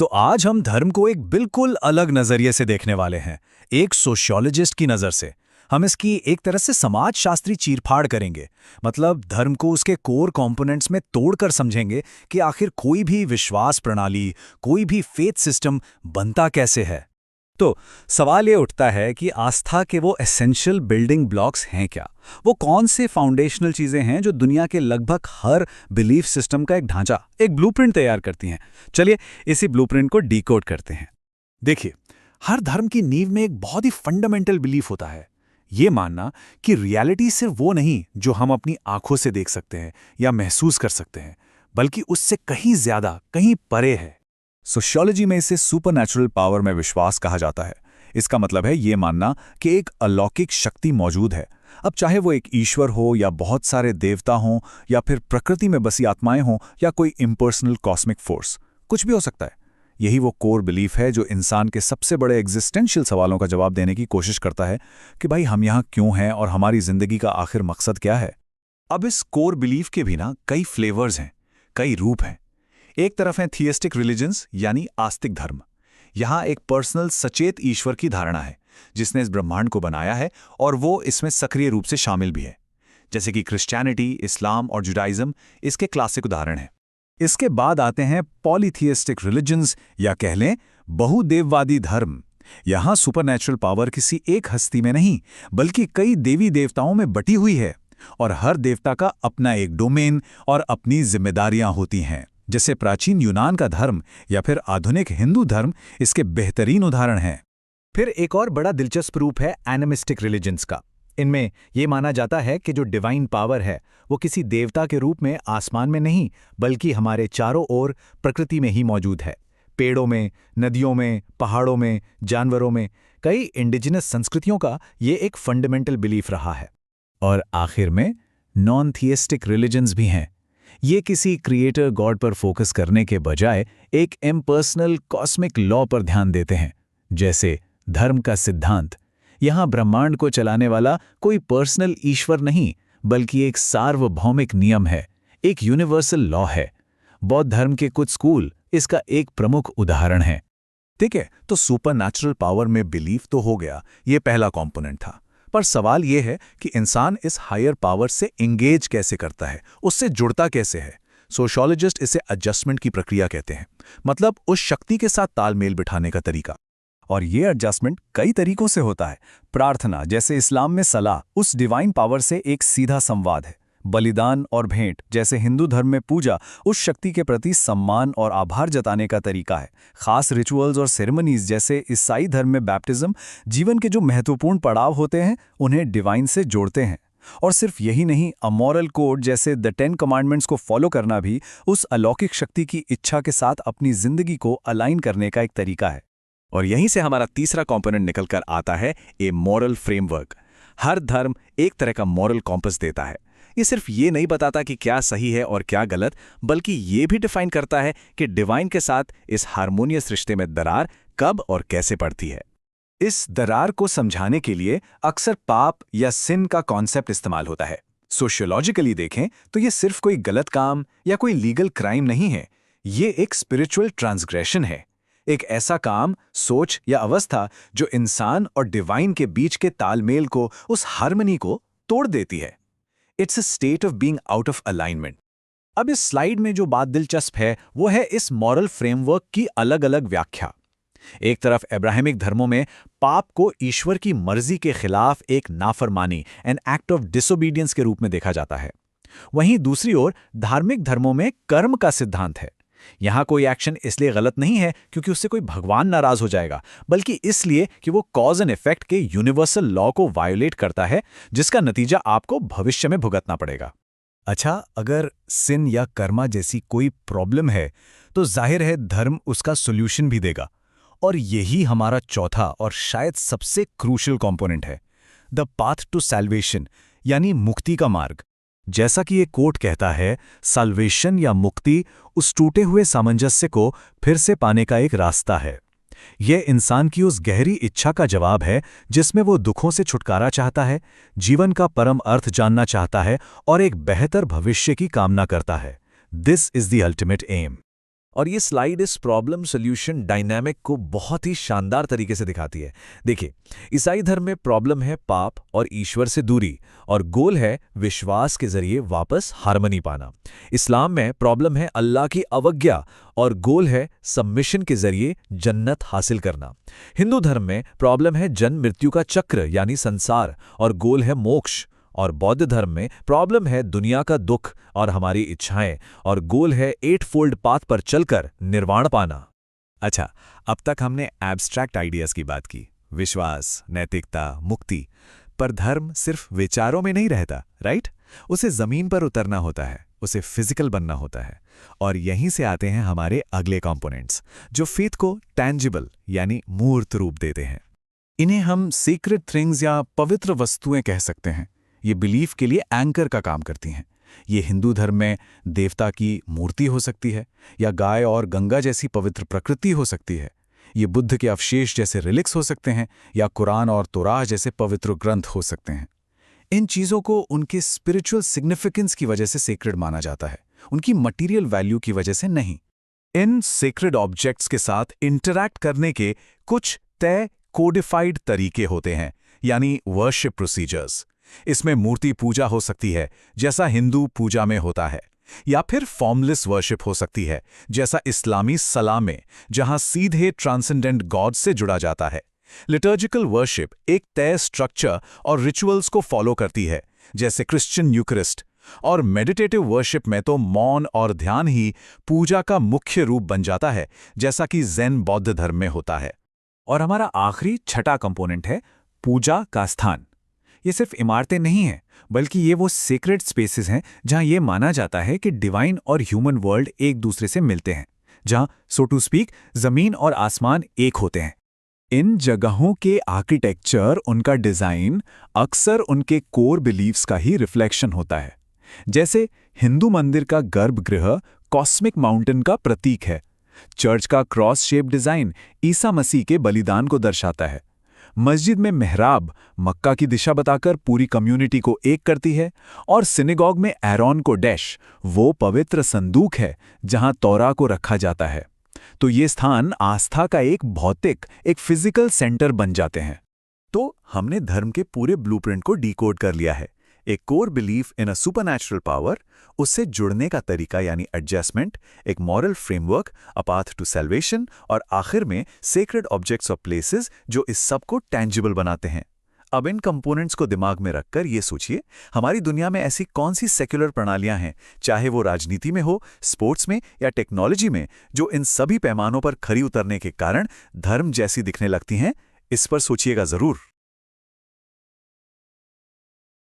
तो आज हम धर्म को एक बिल्कुल अलग नजरिए से देखने वाले हैं, एक सोशियोलॉजिस्ट की नज़र से। हम इसकी एक तरह से समाजशास्त्री चीरफाड़ करेंगे। मतलब धर्म को उसके कोर कंपोनेंट्स में तोड़कर समझेंगे कि आखिर कोई भी विश्वास प्रणाली, कोई भी फेथ सिस्टम बनता कैसे है। तो सवाल ये उठता है कि आस्था के वो एसेंशियल बिल्डिंग ब्लॉक्स हैं क्या? वो कौन से फाउंडेशनल चीज़ें हैं जो दुनिया के लगभग हर बिलीफ सिस्टम का एक ढांचा, एक ब्लूप्रिंट तैयार करती हैं? चलिए इसी ब्लूप्रिंट को डिकोड करते हैं। देखिए, हर धर्म की नींव में एक बहुत ही फंडामेंटल बिलीफ होता है। ये मानना कि रियलिटी सिर्फ वो नहीं जो हम अपनी आंखों से देख सकते हैं या महसूस कर सकते हैं, बल्कि उससे कहीं ज्यादा, कहीं परे है। सोशियोलॉजी में इसे सुपरनैचुरल पावर में विश्वास कहा जाता है। इसका मतलब है ये मानना कि एक अलौकिक शक्ति मौजूद है। अब चाहे वो एक ईश्वर हो या बहुत सारे देवता हों या फिर प्रकृति में बसी आत्माएं हों या कोई इम्पर्सनल कॉस्मिक फोर्स, कुछ भी हो सकता है। यही वो कोर बिलीफ है जो इंसान के सबसे बड़े एग्जिस्टेंशियल सवालों का जवाब देने की कोशिश करता है कि भाई हम यहाँ क्यों हैं और हमारी जिंदगी का आखिर मकसद क्या है। अब इस कोर बिलीफ के भी ना कई फ्लेवर्स हैं, कई रूप हैं। एक तरफ है थियस्टिक रिलीजन्स यानी आस्तिक धर्म। यहाँ एक पर्सनल सचेत ईश्वर की धारणा है जिसने इस ब्रह्मांड को बनाया है और वो इसमें सक्रिय रूप से शामिल भी है। जैसे कि क्रिश्चियनिटी, इस्लाम और जुडाइज्म इसके क्लासिक उदाहरण हैं। इसके बाद आते हैं पॉलीथियस्टिक रिलीजन्स या कह लें बहुदेववादी धर्म। यहाँ सुपरनैचुरल पावर किसी एक हस्ती में नहीं बल्कि कई देवी देवताओं में बटी हुई है और हर देवता का अपना एक डोमेन और अपनी जिम्मेदारियां होती हैं। जैसे प्राचीन यूनान का धर्म या फिर आधुनिक हिंदू धर्म इसके बेहतरीन उदाहरण हैं। फिर एक और बड़ा दिलचस्प रूप है एनिमिस्टिक रिलीजन्स का। इनमें यह माना जाता है कि जो डिवाइन पावर है वो किसी देवता के रूप में आसमान में नहीं बल्कि हमारे चारों ओर प्रकृति में ही मौजूद है। पेड़ों में, नदियों में, पहाड़ों में, जानवरों में। कई इंडिजिनस संस्कृतियों का ये एक फंडामेंटल बिलीफ रहा है। और आखिर में नॉन थियस्टिक रिलीजन्स भी हैं। ये किसी क्रिएटर गॉड पर फोकस करने के बजाय एक इम्पर्सनल कॉस्मिक लॉ पर ध्यान देते हैं। जैसे धर्म का सिद्धांत, यहाँ ब्रह्मांड को चलाने वाला कोई पर्सनल ईश्वर नहीं बल्कि एक सार्वभौमिक नियम है, एक यूनिवर्सल लॉ है। बौद्ध धर्म के कुछ स्कूल इसका एक प्रमुख उदाहरण है। ठीक है, तो सुपरनैचुरल पावर में बिलीफ तो हो गया, ये पहला कंपोनेंट था। पर सवाल यह है कि इंसान इस हायर पावर से एंगेज कैसे करता है, उससे जुड़ता कैसे है। सोशियोलॉजिस्ट इसे एडजस्टमेंट की प्रक्रिया कहते हैं, मतलब उस शक्ति के साथ तालमेल बिठाने का तरीका। और ये एडजस्टमेंट कई तरीकों से होता है। प्रार्थना, जैसे इस्लाम में सलाह, उस डिवाइन पावर से एक सीधा संवाद है। बलिदान और भेंट, जैसे हिंदू धर्म में पूजा, उस शक्ति के प्रति सम्मान और आभार जताने का तरीका है। खास रिचुअल्स और सेरेमनीज, जैसे ईसाई धर्म में बैप्टिज्म, जीवन के जो महत्वपूर्ण पड़ाव होते हैं उन्हें डिवाइन से जोड़ते हैं। और सिर्फ यही नहीं, अमोरल कोड जैसे द 10 कमांडमेंट्स को फॉलो करना भी उस अलौकिक शक्ति की इच्छा के साथ अपनी जिंदगी को अलाइन करने का एक तरीका है। और यहीं से हमारा तीसरा कंपोनेंट निकल कर आता है, ए मॉरल फ्रेमवर्क। हर धर्म एक तरह का मॉरल कॉम्पस देता है। ये सिर्फ ये नहीं बताता कि क्या सही है और क्या गलत, बल्कि ये भी डिफाइन करता है कि डिवाइन के साथ इस हार्मोनियस रिश्ते में दरार कब और कैसे पड़ती है। इस दरार को समझाने के लिए अक्सर पाप या सिन का कॉन्सेप्ट इस्तेमाल होता है। सोशियोलॉजिकली देखें तो ये सिर्फ कोई गलत काम या कोई लीगल क्राइम नहीं है, ये एक स्पिरिचुअल ट्रांसग्रेशन है। एक ऐसा काम, सोच या अवस्था जो इंसान और डिवाइन के बीच के तालमेल को, उस हार्मनी को तोड़ देती है। It's a state of being out of alignment. अब इस स्लाइड में जो बात दिलचस्प है वो है इस मॉरल फ्रेमवर्क की अलग अलग व्याख्या। एक तरफ अब्राहमिक धर्मों में पाप को ईश्वर की मर्जी के खिलाफ एक नाफरमानी, एन एक्ट ऑफ डिसोबीडियंस के रूप में देखा जाता है। वहीं दूसरी ओर धार्मिक धर्मों में कर्म का सिद्धांत है। यहां कोई एक्शन इसलिए गलत नहीं है क्योंकि उससे कोई भगवान नाराज हो जाएगा, बल्कि इसलिए कि वो कॉज एंड इफेक्ट के यूनिवर्सल लॉ को वायोलेट करता है, जिसका नतीजा आपको भविष्य में भुगतना पड़ेगा। अच्छा, अगर सिन या कर्मा जैसी कोई प्रॉब्लम है तो जाहिर है धर्म उसका सॉल्यूशन भी देगा। और यही हमारा चौथा और शायद सबसे क्रूशियल कंपोनेंट है, द पाथ टू सैल्वेशन, यानी मुक्ति का मार्ग। जैसा कि ये कोट कहता है, साल्वेशन या मुक्ति उस टूटे हुए सामंजस्य को फिर से पाने का एक रास्ता है। यह इंसान की उस गहरी इच्छा का जवाब है जिसमें वो दुखों से छुटकारा चाहता है, जीवन का परम अर्थ जानना चाहता है और एक बेहतर भविष्य की कामना करता है। This is the ultimate aim. और ये स्लाइड इस प्रॉब्लम सॉल्यूशन डायनामिक को बहुत ही शानदार तरीके से दिखाती है। देखिए, ईसाई धर्म में प्रॉब्लम है पाप और ईश्वर से दूरी, और गोल है विश्वास के जरिए वापस हार्मनी पाना। इस्लाम में प्रॉब्लम है अल्लाह की अवज्ञा, और गोल है सबमिशन के जरिए जन्नत हासिल करना। हिंदू धर्म में प्रॉब्लम है जन्म मृत्यु का चक्र यानी संसार, और गोल है मोक्ष। और बौद्ध धर्म में प्रॉब्लम है दुनिया का दुख और हमारी इच्छाएं, और गोल है 8 फोल्ड पाथ पर चलकर निर्वाण पाना। अच्छा, अब तक हमने एब्स्ट्रैक्ट आइडियाज की बात की, विश्वास, नैतिकता, मुक्ति। पर धर्म सिर्फ विचारों में नहीं रहता, राइट? उसे जमीन पर उतरना होता है, उसे फिजिकल बनना होता है। और यहीं से आते हैं हमारे अगले कंपोनेंट्स, जो फेथ को टैंजिबल यानी मूर्त रूप देते हैं। इन्हें हम सीक्रेट थिंग्स या पवित्र वस्तुएं कह सकते हैं। ये बिलीफ के लिए एंकर का काम करती हैं। ये हिंदू धर्म में देवता की मूर्ति हो सकती है, या गाय और गंगा जैसी पवित्र प्रकृति हो सकती है। ये बुद्ध के अवशेष जैसे रिलिक्स हो सकते हैं, या कुरान और तौराह जैसे पवित्र ग्रंथ हो सकते हैं। इन चीज़ों को उनके स्पिरिचुअल सिग्निफिकेंस की वजह से सेक्रेड माना जाता है, उनकी मटीरियल वैल्यू की वजह से नहीं। इन सेक्रेड ऑब्जेक्ट्स के साथ इंटरैक्ट करने के कुछ तय कोडिफाइड तरीके होते हैं, यानी वर्शिप प्रोसीजर्स। इसमें मूर्ति पूजा हो सकती है, जैसा हिंदू पूजा में होता है, या फिर फॉर्मलेस वर्शिप हो सकती है, जैसा इस्लामी सलाह में, जहां सीधे ट्रांसेंडेंट गॉड से जुड़ा जाता है। लिटर्जिकल वर्शिप एक तय स्ट्रक्चर और रिचुअल्स को फॉलो करती है, जैसे क्रिश्चियन यूकरिस्ट। और मेडिटेटिव वर्शिप में तो मौन और ध्यान ही पूजा का मुख्य रूप बन जाता है, जैसा कि ज़ेन बौद्ध धर्म में होता है। और हमारा आखिरी छठा कंपोनेंट है पूजा का स्थान। ये सिर्फ इमारतें नहीं हैं, बल्कि ये वो सीक्रेट स्पेसेस हैं जहां ये माना जाता है कि डिवाइन और ह्यूमन वर्ल्ड एक दूसरे से मिलते हैं, जहां सो टू स्पीक जमीन और आसमान एक होते हैं। इन जगहों के आर्किटेक्चर, उनका डिजाइन अक्सर उनके कोर बिलीव्स का ही रिफ्लेक्शन होता है। जैसे हिंदू मंदिर का गर्भगृह कॉस्मिक माउंटेन का प्रतीक है। चर्च का cross shape design Isa Masih के बलिदान को दर्शाता है। मस्जिद में मेहराब मक्का की दिशा बताकर पूरी कम्युनिटी को एक करती है, और सिनेगॉग में एरोन को डैश वो पवित्र संदूक है जहां तौरा को रखा जाता है। तो ये स्थान आस्था का एक भौतिक, एक फिजिकल सेंटर बन जाते हैं। तो हमने धर्म के पूरे ब्लूप्रिंट को डिकोड कर लिया है। एक core belief in a supernatural power, उससे जुड़ने का तरीका यानी एडजस्टमेंट, एक moral framework, a path to salvation, और आखिर में सेक्रेड ऑब्जेक्ट्स और प्लेसेस जो इस सब को टैंजिबल बनाते हैं। अब इन कंपोनेंट्स को दिमाग में रखकर ये सोचिए, हमारी दुनिया में ऐसी कौन सी सेक्युलर प्रणालियां हैं, चाहे वो राजनीति में हो, स्पोर्ट्स में या टेक्नोलॉजी में, जो इन सभी पैमानों पर खरी उतरने के कारण धर्म जैसी दिखने लगती हैं। इस पर सोचिएगा जरूर।